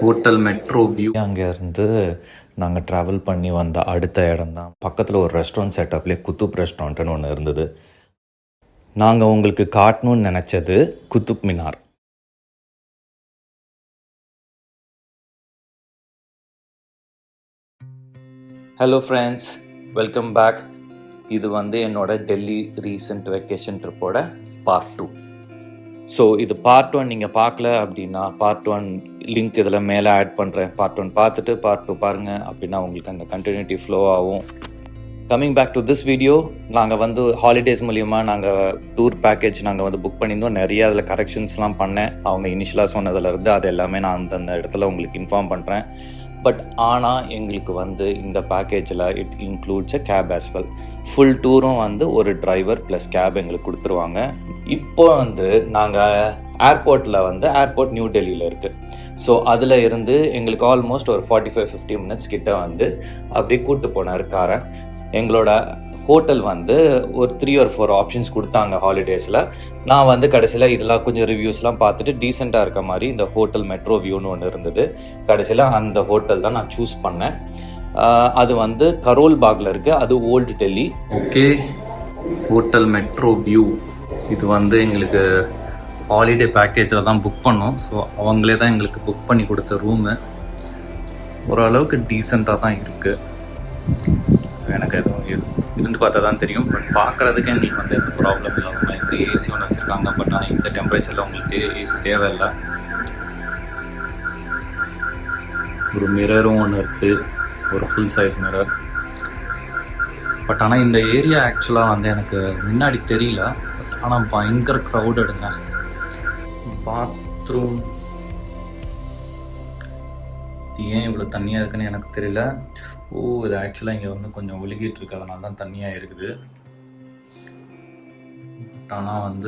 Hotel metro view. அங்கேருந்து நாங்கள் travel பண்ணி வந்த அடுத்த இடம் தான். பக்கத்தில் ஒரு ரெஸ்டாரண்ட் செட்டப்லேயே குத்துப் ரெஸ்டாரண்ட்டுன்னு ஒன்று இருந்தது. நாங்கள் உங்களுக்கு காட்டணும்னு நினச்சது Qutub Minar. Hello friends, welcome back. இது என்னோட டெல்லி ரீசெண்ட் வெக்கேஷன் ட்ரிப்போட பார்ட் 2. ஸோ இது பார்ட் 1 நீங்கள் பார்க்கல அப்படின்னா பார்ட் 1 லிங்க் இதில் மேலே ஆட் பண்ணுறேன். பார்ட் 1 பார்த்துட்டு பார்ட் 2 பாருங்கள். அப்படின்னா உங்களுக்கு அந்த கண்டினியூட்டி ஃப்ளோ ஆகும். Coming back to this video, நாங்கள் ஹாலிடேஸ் மூலிமா நாங்கள் டூர் பேக்கேஜ் நாங்கள் புக் பண்ணியிருந்தோம். நிறைய அதில் கரெக்ஷன்ஸ்லாம் பண்ணேன். அவங்க இனிஷியலாக சொன்னதுலேருந்து அது எல்லாமே நான் அந்தந்த இடத்துல உங்களுக்கு இன்ஃபார்ம் பண்ணுறேன். பட் ஆனால் எங்களுக்கு இந்த பேக்கேஜில் it includes a cab as well. Full டூரும் ஒரு டிரைவர் ப்ளஸ் கேப் எங்களுக்கு கொடுத்துருவாங்க. இப்போ நாங்கள் ஏர்போர்ட்டில் ஏர்போர்ட் நியூ டெல்லியில் இருக்குது. ஸோ அதில் இருந்து எங்களுக்கு ஆல்மோஸ்ட் ஒரு 45-50 மினிட்ஸ் கிட்ட அப்படியே கூப்பிட்டு போனார் காரை. எங்களோட ஹோட்டல் ஒரு 3 or 4 ஆப்ஷன்ஸ் கொடுத்தாங்க ஹாலிடேஸில். நான் கடைசியில் இதெல்லாம் கொஞ்சம் ரிவ்யூஸ்லாம் பார்த்துட்டு டீசெண்டாக இருக்க மாதிரி இந்த ஹோட்டல் மெட்ரோ வியூன்னு ஒன்று இருந்தது. கடைசியில் அந்த ஹோட்டல் தான் நான் சூஸ் பண்ணேன். அது கரோல் பாகில் இருக்குது. அது old Delhi. Okay, hotel metro view இது எங்களுக்கு ஹாலிடே பேக்கேஜில் தான் புக் பண்ணோம். ஸோ அவங்களே தான் எங்களுக்கு புக் பண்ணி கொடுத்த ரூமு. ஓரளவுக்கு டீசெண்டாக தான் இருக்குது. எனக்கு எதுவும் இருந்து பார்த்தா தான் தெரியும். பட் பார்க்குறதுக்கு எங்களுக்கு எந்த ப்ராப்ளம் இல்லாமல் இருக்குது. ஏசி ஒன்று வச்சுருக்காங்க. பட் ஆனால் இந்த டெம்பரேச்சரில் உங்களுக்கு ஏசி தேவையில்லை. ஒரு மிரரும் ஒன்று இருக்குது, ஒரு ஃபுல் சைஸ் மிரர். பட் ஆனால் இந்த ஏரியா ஆக்சுவலாக எனக்கு முன்னாடி தெரியல. பட் ஆனால் பயங்கர க்ரௌடடுங்க. பாத்ரூம் இது ஏன் இவ்வளோ தண்ணியாக இருக்குன்னு எனக்கு தெரியல. இது ஆக்சுவலாக இங்கே கொஞ்சம் ஒழுகிட்டு இருக்கு, அதனால தான் தண்ணியாக இருக்குது. ஆனால்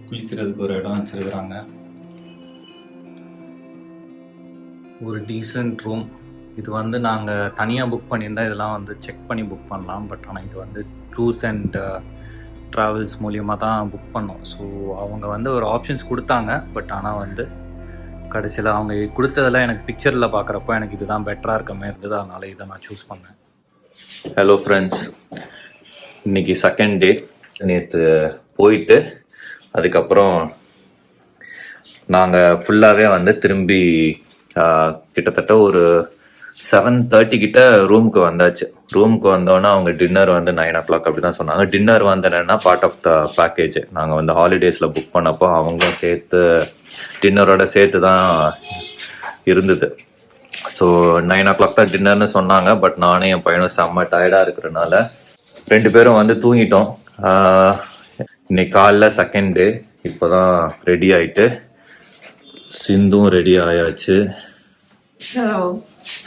குளிக்கிறதுக்கு ஒரு இடம் வச்சிருக்கிறாங்க. ஒரு டீசென்ட் ரூம். இது நாங்கள் தனியாக புக் பண்ணியிருந்தால் இதெல்லாம் செக் பண்ணி புக் பண்ணலாம். பட் ஆனால் இது டூர்ஸ் அண்ட் ட்ராவல்ஸ் மூலியமாக தான் புக் பண்ணோம். ஸோ அவங்க ஒரு ஆப்ஷன்ஸ் கொடுத்தாங்க. பட் ஆனால் கடைசியில் அவங்க கொடுத்ததெல்லாம் எனக்கு பிக்சரில் பார்க்குறப்போ எனக்கு இதுதான் பெட்டராக இருக்க மாதிரி இருந்தது. அதனால் இதை நான் சூஸ் பண்ணேன். ஹலோ ஃப்ரெண்ட்ஸ், இன்றைக்கி செகண்ட் டே. நேற்று போயிட்டு அதுக்கப்புறம் நாங்கள் ஃபுல்லாகவே திரும்பி கிட்டத்தட்ட ஒரு 7:30 கிட்ட ரூமுக்கு வந்தாச்சு. ரூமுக்கு வந்தோன்னா அவங்க டின்னர் 9 o'clock அப்படி தான் சொன்னாங்க. டின்னர் என்னென்னா பார்ட் ஆஃப் த பேக்கேஜ். நாங்கள் ஹாலிடேஸில் புக் பண்ணப்போ அவங்களும் சேர்த்து டின்னரோட சேர்த்து தான் இருந்தது. ஸோ 9 o'clock தான் டின்னர்னு சொன்னாங்க. பட் நானும் என் பையனும் செம்ம டயர்டாக இருக்கிறதுனால 2 பேரும் தூங்கிட்டோம். இன்னைக்கு காலைல செகண்ட் டே. இப்போ தான் ரெடி ஆகிட்டு சிந்தும் ரெடி ஆயாச்சு.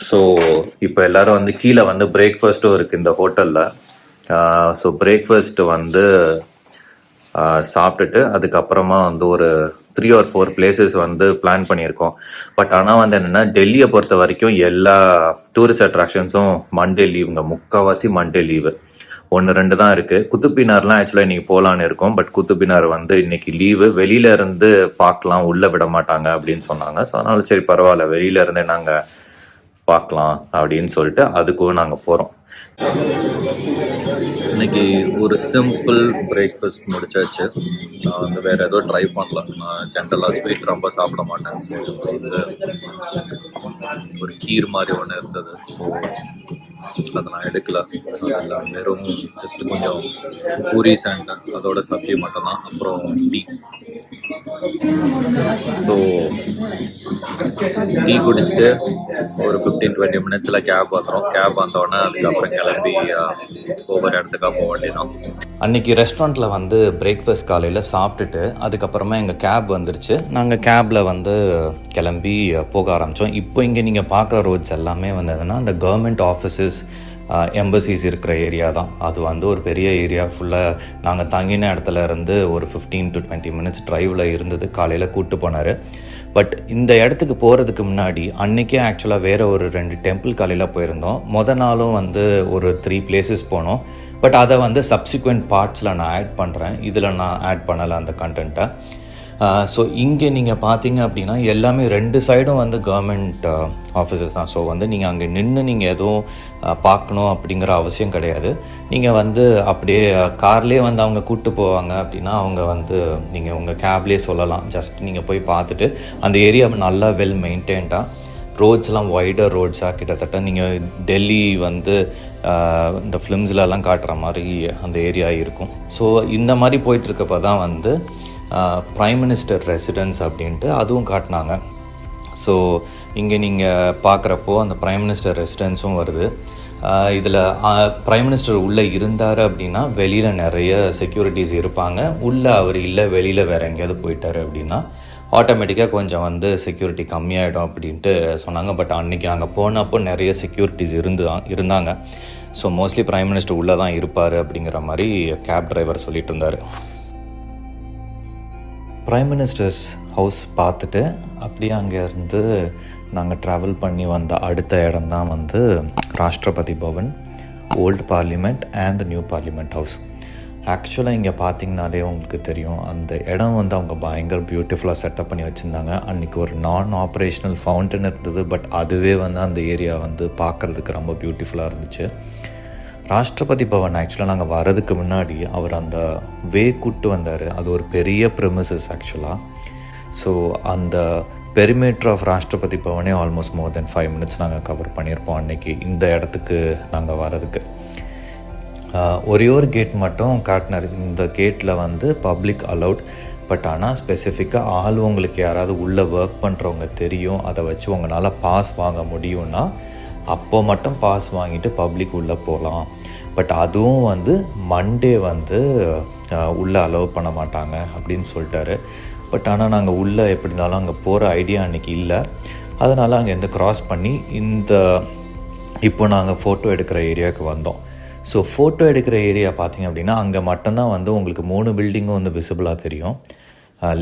ஸோ இப்போ எல்லாரும் கீழே பிரேக்ஃபாஸ்ட்டும் இருக்குது இந்த ஹோட்டலில். ஸோ பிரேக்ஃபாஸ்ட்டு சாப்பிட்டுட்டு அதுக்கப்புறமா ஒரு 3 or 4 பிளேசஸ் பிளான் பண்ணியிருக்கோம். பட் ஆனால் என்னென்னா டெல்லியை பொறுத்த வரைக்கும் எல்லா டூரிஸ்ட் அட்ராக்ஷன்ஸும் மண்டே லீவுங்க. முக்கால்வாசி மண்டே லீவு. 1-2 தான் இருக்குது. குத்துப்பினார்லாம் ஆக்சுவலாக இன்றைக்கி போகலான்னு இருக்கோம். பட் குத்துப்பினார் இன்னைக்கு லீவு. வெளியில இருந்து பார்க்கலாம், உள்ளே விட மாட்டாங்க அப்படின்னு சொன்னாங்க. ஸோ அதனால சரி பரவாயில்ல, வெளியில இருந்தே நாங்கள் பார்க்கலாம் அப்படின்னு சொல்லிட்டு அதுக்கும் நாங்கள் போகிறோம். இன்னைக்கு ஒரு சிம்பிள் பிரேக்ஃபாஸ்ட் முடிச்சாச்சு. நான் வேற ஏதோ ட்ரை பண்ணல. நான் ஜென்ரலாக ஸ்வீட் ரொம்ப சாப்பிட மாட்டேன். ஒரு கீர் மாதிரி ஒன்று இருந்தது. ஸோ அதை நான் எடுக்கல. அதில் வெறும் ஜஸ்ட் கொஞ்சம் பூரி சாண்டை, அதோட சப்ஜி மட்டும்தான். அப்புறம் டீ. ஸோ டீ குடிச்சிட்டு ஒரு 15-20 மினிட்ஸில் கேப் வந்துடும். கேப் வந்தோடனே அதுக்கப்புறம் கிளம்பி ஒவ்வொரு இடத்துக்காக போக வேண்டியதான். அன்றைக்கி ரெஸ்டாரண்ட்டில் பிரேக்ஃபாஸ்ட் காலையில் சாப்பிட்டுட்டு அதுக்கப்புறமா எங்கள் கேப் வந்துருச்சு. நாங்கள் கேபில் கிளம்பி போக ஆரம்பித்தோம். இப்போ இங்கே நீங்கள் பார்க்குற ரோட்ஸ் எல்லாமே எதுனா அந்த கவர்மெண்ட் ஆஃபீஸஸ், எம்பசிஸ் இருக்கிற ஏரியா தான். அது ஒரு பெரிய ஏரியா. ஃபுல்லாக நாங்கள் தங்கின இடத்துல இருந்து ஒரு 15 to 20 மினிட்ஸ் ட்ரைவில் இருந்தது. காலையில் கூப்பிட்டு போனார். பட் இந்த இடத்துக்கு போகிறதுக்கு முன்னாடி அன்றைக்கே ஆக்சுவலாக வேறு ஒரு 2 டெம்பிள் காலையில் போயிருந்தோம். நாளும் ஒரு 3 பிளேசஸ் போனோம். பட் அதை சப்சிக்வெண்ட் பார்ட்ஸில் நான் ஆட் பண்ணுறேன். இதில் நான் ஆட் பண்ணலை அந்த கண்டென்ட்டை. ஸோ இங்கே நீங்கள் பார்த்தீங்க அப்படின்னா எல்லாமே 2 சைடும் வந்து கவர்மெண்ட் ஆஃபீஸஸ் தான். ஸோ வந்து நீங்கள் அங்கே நின்று நீங்கள் எதுவும் பார்க்கணும் அப்படிங்கிற அவசியம் கிடையாது. நீங்கள் வந்து அப்படியே கார்லேயே வந்து அவங்க கூப்பிட்டு போவாங்க அப்படின்னா அவங்க வந்து நீங்கள் உங்கள் கேப்லேயே சொல்லலாம். ஜஸ்ட் நீங்கள் போய் பார்த்துட்டு அந்த ஏரியா நல்லா வெல் மெயின்டைன்டாக, ரோட்ஸ்லாம் வைடர் ரோட்ஸாக, கிட்டத்தட்ட நீங்கள் டெல்லி வந்து இந்த ஃபிலிம்ஸ்லலாம் காட்டுற மாதிரி அந்த ஏரியா இருக்கும். ஸோ இந்த மாதிரி போயிட்டுருக்கப்போ தான் வந்து ப்ரைம் மினிஸ்டர் ரெசிடென்ஸ் அப்படின்ட்டு அதுவும் காட்டினாங்க. ஸோ இங்கே நீங்கள் பார்க்குறப்போ அந்த ப்ரைம் மினிஸ்டர் ரெசிடென்ஸும் வருது. இதில் ப்ரைம் மினிஸ்டர் உள்ளே இருந்தார் அப்படின்னா வெளியில் நிறைய செக்யூரிட்டிஸ் இருப்பாங்க. உள்ளே அவர் இல்லை, வெளியில் வேறு எங்கேயாவது போயிட்டார் அப்படின்னா ஆட்டோமேட்டிக்காக கொஞ்சம் வந்து செக்யூரிட்டி கம்மியாகிடும் அப்படின்ட்டு சொன்னாங்க. பட் அன்றைக்கி நாங்கள் போனப்போ நிறைய செக்யூரிட்டிஸ் இருந்தாங்க. ஸோ மோஸ்ட்லி ப்ரைம் மினிஸ்டர் உள்ளே தான் இருப்பார் அப்படிங்கிற மாதிரி கேப் டிரைவர் சொல்லிட்டு இருந்தார். ப்ரைம் மினிஸ்டர்ஸ் ஹவுஸ் பார்த்துட்டு அப்படியே அங்கேருந்து நாங்கள் ட்ராவல் பண்ணி வந்த அடுத்த இடம் தான் வந்து Rashtrapati Bhavan, old parliament and new parliament house. ஆக்சுவலாக இங்கே பார்த்திங்கனாலே உங்களுக்கு தெரியும், அந்த இடம் வந்து அவங்க பயங்கர பியூட்டிஃபுல்லாக செட்டப் பண்ணி வச்சுருந்தாங்க. அன்றைக்கி ஒரு நான் ஆப்ரேஷ்னல் ஃபவுண்டன் இருந்தது. பட் அதுவே வந்து அந்த ஏரியா வந்து பார்க்குறதுக்கு ரொம்ப பியூட்டிஃபுல்லாக இருந்துச்சு. ராஷ்ட்ரபதி பவன் ஆக்சுவலாக நாங்கள் வர்றதுக்கு முன்னாடி அவர் அந்த கூட்டு வந்தார். அது ஒரு பெரிய ப்ரெமிசஸ் ஆக்சுவலாக. ஸோ அந்த பெரிமீட்டர் ஆஃப் ராஷ்ட்ரபதி பவனே ஆல்மோஸ்ட் மோர் தென் 5 minutes நாங்கள் கவர் பண்ணியிருப்போம் அன்றைக்கி இந்த இடத்துக்கு நாங்கள் வர்றதுக்கு. ஒரே ஒரு கேட் மட்டும் காட்டினார். இந்த கேட்டில் வந்து பப்ளிக் அலவுட். பட் ஆனால் ஸ்பெசிஃபிக்காக ஆள் உங்களுக்கு யாராவது உள்ளே ஒர்க் பண்ணுறவங்க தெரியும், அதை வச்சு உங்களால் பாஸ் வாங்க முடியும்னா அப்போ மட்டும் பாஸ் வாங்கிட்டு பப்ளிக் உள்ளே போகலாம். பட் அதுவும் வந்து மண்டே வந்து உள்ளே அலோவ் பண்ண மாட்டாங்க அப்படின்னு சொல்லிட்டாரு. பட் ஆனால் நாங்கள் உள்ளே எப்படி இருந்தாலும் அங்கே போகிற ஐடியா அன்றைக்கி இல்லை. அதனால் அங்கேருந்து க்ராஸ் பண்ணி இப்போ நாங்கள் ஃபோட்டோ எடுக்கிற ஏரியாவுக்கு வந்தோம். ஸோ ஃபோட்டோ எடுக்கிற ஏரியா பார்த்திங்க அப்படின்னா அங்கே மட்டும்தான் வந்து உங்களுக்கு 3 பில்டிங்கும் வந்து விசிபிளாக தெரியும்.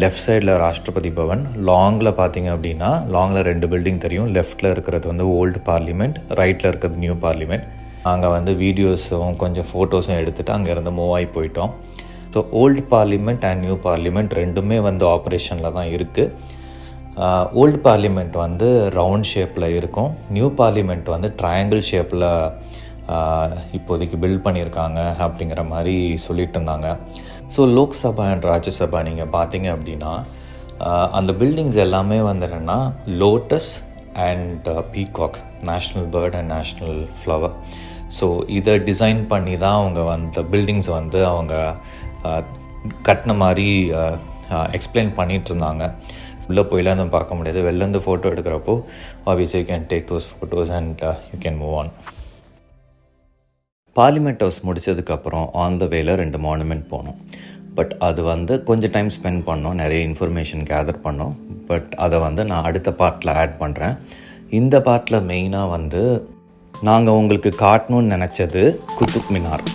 லெஃப்ட் சைடில் ராஷ்ட்ரபதி பவன், லாங்கில் பார்த்திங்க அப்படின்னா லாங்கில் 2 பில்டிங் தெரியும். லெஃப்ட்டில் இருக்கிறது வந்து ஓல்டு பார்லிமெண்ட், ரைட்டில் இருக்கிறது நியூ பார்லிமெண்ட். அங்கே வந்து வீடியோஸும் கொஞ்சம் ஃபோட்டோஸும் எடுத்துகிட்டு அங்கேருந்து மூவ் ஆகி போயிட்டோம். So old parliament and new parliament ரெண்டுமே வந்து ஆப்ரேஷனில் தான் இருக்குது. ஓல்டு பார்லிமெண்ட் வந்து ரவுண்ட் ஷேப்பில் இருக்கும். நியூ பார்லிமெண்ட் வந்து ட்ரையாங்கிள் ஷேப்பில் இப்போதைக்கு பில்ட் பண்ணியிருக்காங்க அப்படிங்கிற மாதிரி சொல்லிட்டு இருந்தாங்க. ஸோ லோக்சபா அண்ட் ராஜ்யசபா நீங்கள் பார்த்தீங்க அப்படின்னா அந்த பில்டிங்ஸ் எல்லாமே வந்து என்னென்னா lotus and peacock, national bird and national flower. So இதை டிசைன் பண்ணி தான் அவங்க வந்து பில்டிங்ஸ் வந்து அவங்க கட்டின மாதிரி எக்ஸ்பிளைன் பண்ணிகிட்டு இருந்தாங்க. உள்ளே போயிலாம் நம்ம பார்க்க முடியாது. வெளிலேருந்து ஃபோட்டோ எடுக்கிறப்போ obviously you can take those photos and you can move on. Parliament house முடித்ததுக்கப்புறம் ஆன் த வேல 2 மானுமெண்ட் போனோம். பட் அது வந்து கொஞ்சம் டைம் ஸ்பெண்ட் பண்ணோம், நிறைய இன்ஃபர்மேஷன் கேதர் பண்ணோம். பட் அதை வந்து நான் அடுத்த பார்ட்டில் ஆட் பண்ணுறேன். இந்த பார்ட்டில் மெயினாக வந்து நாங்கள் உங்களுக்கு காட்டணும்னு நினச்சது குத்துப் மினார்.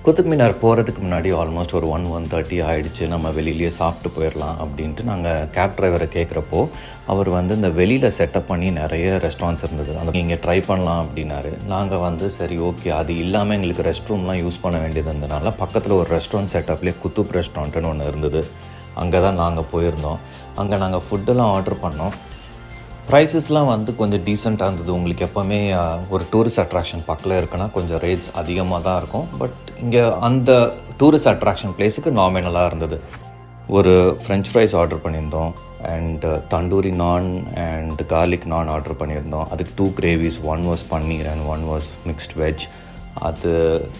குதுப் மினார் போகிறதுக்கு முன்னாடி ஆல்மோஸ்ட் ஒரு 1:30 ஆகிடுச்சு. நம்ம வெளியிலேயே சாப்பிட்டு போயிடலாம் அப்படின்ட்டு நாங்கள் கேப் டிரைவரை கேட்குறப்போ அவர் வந்து இந்த வெளியில் செட்டப் பண்ணி நிறைய ரெஸ்டாரண்ட்ஸ் இருந்தது, அந்த நீங்கள் ட்ரை பண்ணலாம் அப்படின்னாரு. நாங்கள் சரி ஓகே, அது இல்லாமல் எங்களுக்கு ரெஸ்ட் ரூம்லாம் யூஸ் பண்ண வேண்டியது இருந்ததுனால பக்கத்தில் ஒரு ரெஸ்டாரண்ட் செட்டப்லேயே குத்துப் ரெஸ்டாரண்ட்டுன்னு ஒன்று இருந்தது. அங்கே தான் நாங்கள் போயிருந்தோம். அங்கே நாங்கள் ஃபுட்டெல்லாம் ஆர்டர் பண்ணோம். ப்ரைஸஸ்லாம் கொஞ்சம் டீசெண்டாக இருந்தது. உங்களுக்கு எப்போவுமே ஒரு டூரிஸ்ட் அட்ராக்ஷன் பக்கத்தில் இருக்குன்னா கொஞ்சம் ரேட்ஸ் அதிகமாக தான் இருக்கும். பட் இங்கே அந்த டூரிஸ்ட் அட்ராக்ஷன் பிளேஸுக்கு நாமினலாக இருந்தது. ஒரு ஃப்ரெஞ்ச் ஃப்ரைஸ் ஆர்டர் பண்ணியிருந்தோம், and tandoori naan and garlic naan order பண்ணியிருந்தோம். அதுக்கு 2 gravies, 1 was paneer and 1 was mixed veg. அது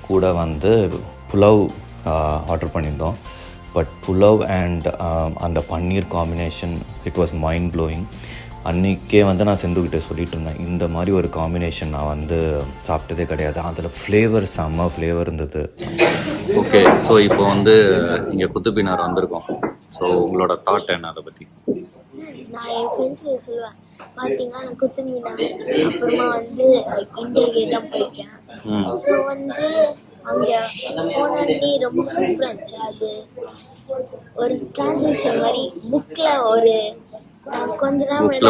கூட புலாவ் ஆர்டர் பண்ணியிருந்தோம். பட் புலாவ் அண்ட் அந்த paneer combination it was mind blowing. அன்றைக்கே நான் செந்துக்கிட்டே சொல்லிகிட்டு இருந்தேன், இந்த மாதிரி ஒரு காம்பினேஷன் நான் சாப்பிட்டதே கிடையாது. அதில் ஃப்ளேவர் செம்ம ஃப்ளேவர் இருந்தது. ஓகே, ஸோ இப்போ இங்கே குத்துப் மினார் வந்திருக்கோம். ஸோ உங்களோட தாட் என்ன அதை பற்றி? நான் என் ஃப்ரெண்ட்ஸுக்கு சொல்லுவேன், பார்த்தீங்கன்னா நான் குத்துப் மினார் அப்புறமா இந்தியா கேட் தான் போயிருக்கேன். ஸோ அங்கே போனே ரொம்ப சூப்பராக இருந்துச்சு. அது ஒரு டிரான்சிஷன் மாதிரி புக்கில்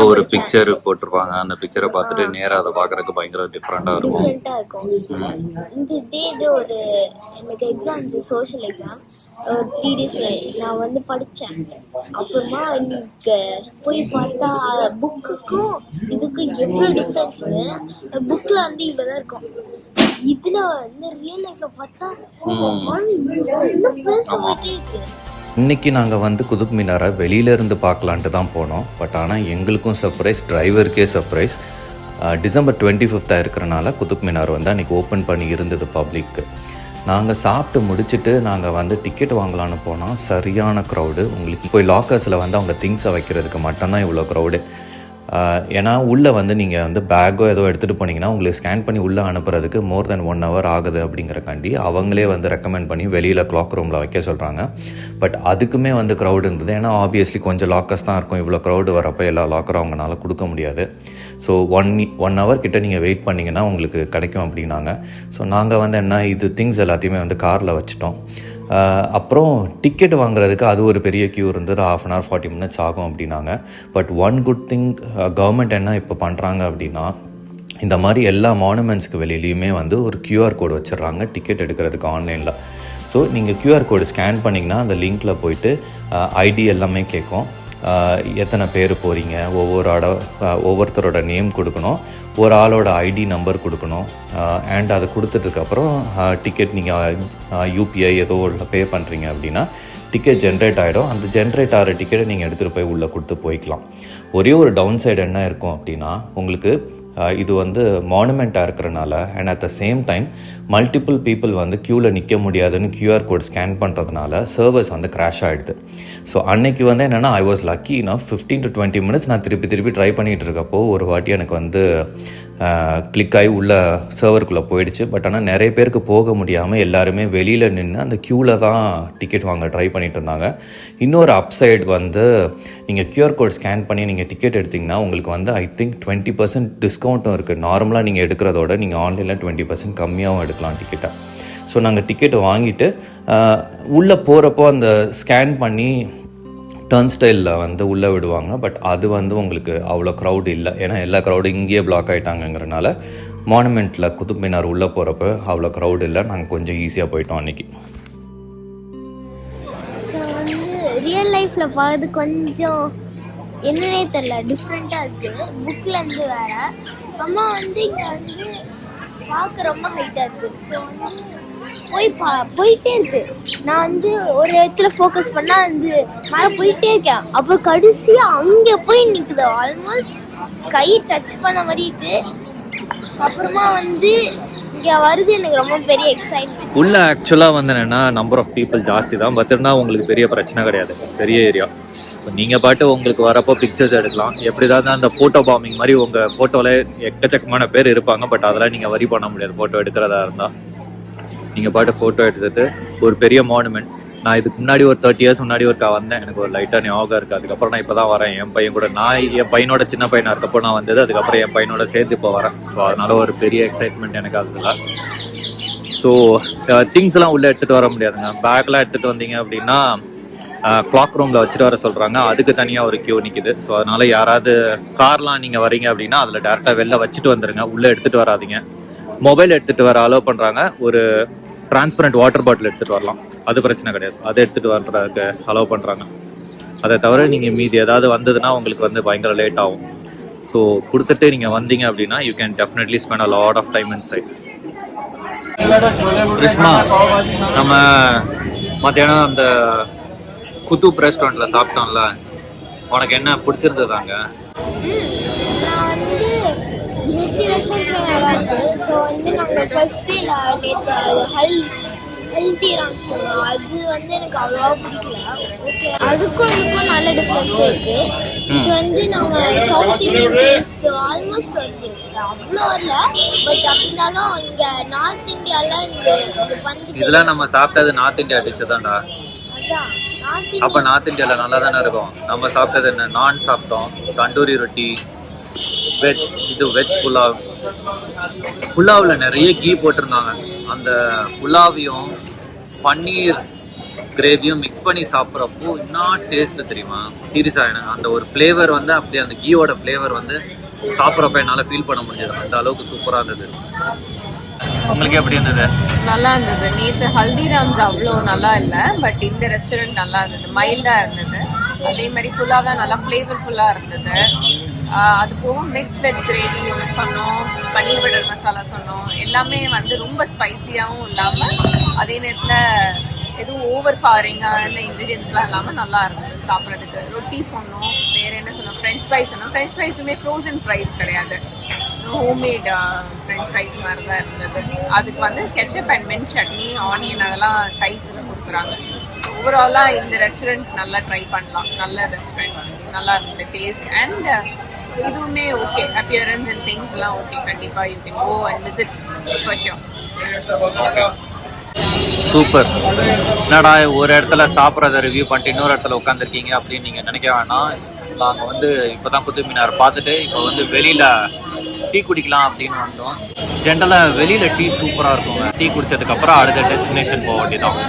ஒரு பிக்சர் போட்டிருப்பாங்க. அந்த பிக்சரை பார்த்துட்டு நேராக அதை பார்க்கறதுக்கு பயங்கர டிஃப்ரெண்டாக இருக்கும். இது ஒரு எனக்கு எக்ஸாம், சோஷியல் எக்ஸாம், ஒரு 3 days நான் படித்தேன். அப்புறமா இன்னைக்கு போய் பார்த்தா புக்குக்கும் இதுக்கும் எவ்வளோ டிஃப்ரென்ஸ்னு. புக்கில் இவ்வளோ தான் இருக்கும், இதில் ரியல் லைஃப்பில் பார்த்தா இன்னும் பேசிட்டே இருக்கு. இன்றைக்கி நாங்கள் குதுப் மினாரை வெளியிலேருந்து பார்க்கலான்ட்டு தான் போனோம். பட் ஆனால் எங்களுக்கும் சர்ப்ரைஸ், டிரைவருக்கே சர்ப்ரைஸ். டிசம்பர் 25 இருக்கிறனால குதுப் மினார் அன்றைக்கி ஓப்பன் பண்ணி இருந்தது பப்ளிக்கு. நாங்கள் சாப்பிட்டு முடிச்சுட்டு நாங்கள் டிக்கெட் வாங்கலான்னு போனால் சரியான க்ரௌடு. உங்களுக்கு போய் லாக்கர்ஸில் அவங்க திங்ஸை வைக்கிறதுக்கு மட்டும்தான் இவ்வளோ க்ரௌடு. ஏன்னா உள்ளே நீங்கள் பேக்கோ ஏதோ எடுத்துகிட்டு போனீங்கன்னா உங்களுக்கு ஸ்கேன் பண்ணி உள்ளே அனுப்புறதுக்கு மோர் தென் 1 hour ஆகுது. அப்படிங்கிறக்காண்டி அவங்களே ரெக்கமெண்ட் பண்ணி வெளியில் கிளாக் ரூமில் வைக்க சொல்கிறாங்க. பட் அதுக்குமே க்ரௌடு இருந்தது. ஏன்னா ஆப்வியஸ்லி கொஞ்சம் லாக்கர்ஸ் தான் இருக்கும். இவ்வளோ க்ரௌடு வரப்போ எல்லா லாக்கரும் அவங்களால கொடுக்க முடியாது. ஸோ 1 hour கிட்ட நீங்கள் வெயிட் பண்ணிங்கன்னா உங்களுக்கு கிடைக்கும் அப்படின்னாங்க. ஸோ நாங்கள் என்ன இது திங்ஸ் எல்லாத்தையுமே காரில் வச்சுட்டோம். அப்புறம் டிக்கெட் வாங்குறதுக்கு அது ஒரு பெரிய க்யூ இருந்தது. 1/2 hour 40 minutes ஆகும் அப்படின்னாங்க. But one good thing government என்ன இப்போ பண்ணுறாங்க அப்படின்னா, இந்த மாதிரி எல்லா மானுமெண்ட்ஸ்க்கு வெளியிலையுமே ஒரு QR கோடு வச்சிடுறாங்க டிக்கெட் எடுக்கிறதுக்கு ஆன்லைனில். ஸோ நீங்கள் QR கோடு ஸ்கேன் பண்ணிங்கன்னா அந்த லிங்க்கில் போயிட்டு ஐடி எல்லாமே கேட்கும். எத்தனை பேர் போகிறீங்க, ஒவ்வொருத்தரோட நேம் கொடுக்கணும், ஒரு ஆளோட ஐடி நம்பர் கொடுக்கணும். அண்ட் அதை கொடுத்ததுக்கப்புறம் டிக்கெட் நீங்கள் UPI ஏதோ ஒரு பே பண்ணுறீங்க அப்படின்னா டிக்கெட் ஜென்ரேட் ஆகிடும். அந்த ஜென்ரேட் ஆகிற டிக்கெட்டை நீங்கள் எடுத்துகிட்டு போய் உள்ளே கொடுத்து போய்க்கலாம். ஒரே ஒரு டவுன் சைடு என்ன இருக்கும் அப்படின்னா, உங்களுக்கு இது மானுமெண்ட்டாக இருக்கிறனால and at the same time multiple people க்யூவில் நிற்க முடியாதுன்னு QR கோட் ஸ்கேன் பண்ணுறதுனால சர்வர்ஸ் கிராஷ் ஆகிடுது. ஸோ அன்னைக்கு என்னென்னா I was lucky enough 15 to 20 minutes நான் திருப்பி ட்ரை பண்ணிகிட்டு இருக்கப்போ ஒரு வாட்டி எனக்கு கிளிக் ஆகி உள்ள சர்வருக்குள்ளே போயிடுச்சு. பட் ஆனால் நிறைய பேருக்கு போக முடியாமல் எல்லாருமே வெளியில் நின்று அந்த க்யூவில் தான் டிக்கெட் வாங்க ட்ரை பண்ணிட்டு இருந்தாங்க. இன்னொரு அப்சைடு நீங்கள் QR கோட் ஸ்கேன் பண்ணி நீங்கள் டிக்கெட் எடுத்திங்கன்னா உங்களுக்கு ஐ திங்க் 20% டிஸ்கவுண்ட்டும் இருக்குது. நார்மலாக நீங்கள் எடுக்கிறதோட நீங்கள் ஆன்லைனில் 20% கம்மியாகவும் எடுக்கலாம் டிக்கெட்டை. ஸோ நாங்கள் டிக்கெட்டை வாங்கிட்டு உள்ளே போகிறப்போ அந்த ஸ்கேன் பண்ணி டர்ன் ஸ்டைலில் உள்ளே விடுவாங்க. பட் அது உங்களுக்கு அவ்வளோ க்ரௌடு இல்லை. ஏன்னா எல்லா க்ரௌடும் இங்கேயே பிளாக் ஆகிட்டாங்கங்கிறனால மானுமெண்ட்டில் குதுப் மினார் உள்ளே போகிறப்ப அவ்வளோ க்ரௌடு இல்லை. நாங்கள் கொஞ்சம் ஈஸியாக போயிட்டோம் அன்றைக்கி. ஸோ ரியல் லைஃப்பில் பார்த்து கொஞ்சம் என்னன்னே தெரில, டிஃப்ரெண்ட்டாக இருக்குது. புக்கிலேருந்து வேறு அம்மா இங்கே பார்க்க ரொம்ப ஹைட்டாக இருக்குது. ஸோ போயிட்டே இருக்கு. நான் ஒரு இடத்துல ஃபோக்கஸ் பண்ணால் மேலே போயிட்டே இருக்கேன். அப்போ கடைசியாக அங்கே போய் நிற்குது. ஆல்மோஸ்ட் ஸ்கை டச் பண்ண மாதிரி இருக்கு. அப்புறமா இங்கே வருது, எனக்கு ரொம்ப பெரிய எக்ஸைட்மெண்ட். உள்ள ஆக்சுவலாக என்னென்னா நம்பர் ஆஃப் பீப்புள் ஜாஸ்தி தான். பத்திரனா உங்களுக்கு பெரிய பிரச்சனை கிடையாது, பெரிய ஏரியா. நீங்கள் பாட்டு உங்களுக்கு வரப்போ பிக்சர்ஸ் எடுக்கலாம். எப்படி தான் அந்த ஃபோட்டோ பாம்பிங் மாதிரி உங்கள் ஃபோட்டோவில் எக்கச்சக்கமான பேர் இருப்பாங்க. பட் அதெல்லாம் நீங்கள் வரி பண்ண முடியாது. ஃபோட்டோ எடுக்கிறதா இருந்தால் நீங்கள் பாட்டு ஃபோட்டோ எடுத்துட்டு ஒரு பெரிய மானுமெண்ட். நான் இதுக்கு முன்னாடி ஒரு 30 years முன்னாடி ஒருக்கா வந்தேன். எனக்கு ஒரு லைட்டாக ஞாபகம் இருக்குது. அதுக்கப்புறம் நான் இப்போ தான் வரேன் என் பையன் கூட. நான் என் பையனோட சின்ன பையனாக இருக்கப்போ நான் வந்தது. அதுக்கப்புறம் என் பையனோட சேர்ந்து இப்போ வரேன். ஸோ அதனால ஒரு பெரிய எக்ஸைட்மெண்ட் எனக்கு அதில். ஸோ திங்ஸ்லாம் உள்ளே எடுத்துகிட்டு வர முடியாதுங்க. பேக்லாம் எடுத்துகிட்டு வந்தீங்க அப்படின்னா கிளாக் ரூமில் வச்சுட்டு வர சொல்கிறாங்க. அதுக்கு தனியாக ஒரு கியூ நிற்கிது. ஸோ அதனால் யாராவது கார்லாம் நீங்கள் வரீங்க அப்படின்னா அதில் டேரெக்டாக வெளில வச்சுட்டு வந்துடுங்க, உள்ளே எடுத்துகிட்டு வராதிங்க. மொபைல் எடுத்துகிட்டு வர அலோவ் பண்ணுறாங்க. ஒரு டிரான்ஸ்பரண்ட் வாட்டர் பாட்டில் எடுத்துகிட்டு வரலாம், அது பிரச்சனை கிடையாது. அதை எடுத்துகிட்டு வர்றதுக்கு அலோவ் பண்ணுறாங்க. அதை தவிர நீங்கள் மீதி ஏதாவது வந்ததுன்னா உங்களுக்கு வந்து பயங்கர லேட் ஆகும். ஸோ கொடுத்துட்டு நீங்கள் வந்தீங்க அப்படின்னா you can definitely spend a lot of time inside. கிருஷ்மா, நம்ம மத்தியானம் அந்த குத்தூப் ரெஸ்டாரண்ட்டில் சாப்பிட்டோம்ல, உனக்கு என்ன பிடிச்சிருந்ததாங்க? நான் வந்து மித்தி ரெஸ்டாரண்ட்ஸில் நல்லா இருக்கு. ஸோ வந்து நாங்கள் ஃபர்ஸ்ட் டே நேற்று ஹல்திராம்ஸ் போனோம். அது வந்து எனக்கு அவ்வளோவா பிடிக்கல. ஓகே, அதுக்கும் இதுக்கும் நல்ல டிஃப்ரென்ஸ் இருக்கு. இது வந்து நம்ம சவுத் இந்தியன் டேஸ்ட் ஆல்மோஸ்ட் வருது, அவ்வளோ வரல. பட் அப்படின்னாலும் இங்கே நார்த் இந்தியாவில் இந்த பந்து இதெல்லாம் நம்ம சாப்பிட்டது நார்த் இந்தியா டிஷ் தான்டா. அதான் நார்த் அப்போ நார்த் இந்தியாவில் நல்லா தானே இருக்கும். நம்ம சாப்பிட்டது என்ன, நான் சாப்பிட்டோம், தண்டூரி ரொட்டி, வெஜ் புலாவ். புலாவில் நிறைய கீ போட்டிருந்தாங்க. அந்த புலாவையும் பன்னீர் கிரேவியும் மிக்ஸ் பண்ணி சாப்பிட்றப்போ என்ன டேஸ்ட் தெரியுமா? சீரியஸாக எனக்கு அந்த ஒரு ஃப்ளேவர் வந்து அப்படியே அந்த கீயோட ஃப்ளேவர் வந்து சாப்பிட்றப்ப என்னால் ஃபீல் பண்ண முடிஞ்சது. அந்த அளவுக்கு சூப்பராக இருந்தது. உங்களுக்கு எப்படி இருந்தது? நல்லா இருந்தது. நேற்று ஹல்திராம்ஸ் அவ்வளோ நல்லா இல்லை, பட் இந்த ரெஸ்டாரண்ட் நல்லா இருந்தது, மைல்டாக இருந்தது. அதே மாதிரி புலாவ்லாம் நல்லா ஃப்ளேவர்ஃபுல்லாக இருந்தது. அது போக மிக்ஸ்ட் வெஜ் கிரேவி ஒன்று சொன்னோம், பன்னீர் பட்டர் மசாலா சொன்னோம். எல்லாமே வந்து ரொம்ப ஸ்பைசியாகவும் இல்லாமல் அதே நேரத்தில் எதுவும் ஓவர் பவரிங்கான இன்க்ரீடியன்ஸ்லாம் இல்லாமல் நல்லா இருந்தது சாப்பிட்றதுக்கு. ரொட்டி சொன்னோம், வேறு என்ன சொன்னோம், ஃப்ரெஞ்ச் ஃப்ரைஸ் சொன்னோம். ஃப்ரெஞ்ச் ஃப்ரைஸுமே ஃப்ரோசன் ஃப்ரைஸ் கிடையாது, ஹோம்மேட் ஃப்ரெஞ்ச் ஃப்ரைஸ் மாதிரி தான் இருந்தது. அதுக்கு வந்து ketchup and mint chutney, onion அதெல்லாம் சைட்ஸில் கொடுக்குறாங்க. ஓவராலாக இந்த ரெஸ்டாரண்ட் நல்லா ட்ரை பண்ணலாம். நல்ல ரெஸ்டாரண்ட், நல்லா இருந்தது டேஸ்ட். அண்ட் இதுவுமே ஓகே, அப்பியரன்ஸ் அண்ட் திங்ஸ்லாம் ஓகே. கண்டிப்பாக you can go and visit for sure. Super. என்னடா ஒரு இடத்துல சாப்பிட்றத ரிவ்யூ பண்ணிட்டு இன்னொரு இடத்துல உட்காந்துருக்கீங்க அப்படின்னு நீங்கள் நினைக்க வேணாம். நாங்கள் வந்து இப்போ தான் குத்துப் மினார் பார்த்துட்டு இப்போ வந்து வெளியில் டீ குடிக்கலாம் அப்படின்னு வந்தோம். ஜென்ரலாக வெளியில் டீ சூப்பராக இருக்குங்க. டீ குடித்ததுக்கப்புறம் அடுத்த டெஸ்டினேஷன் போக வேண்டியதான்.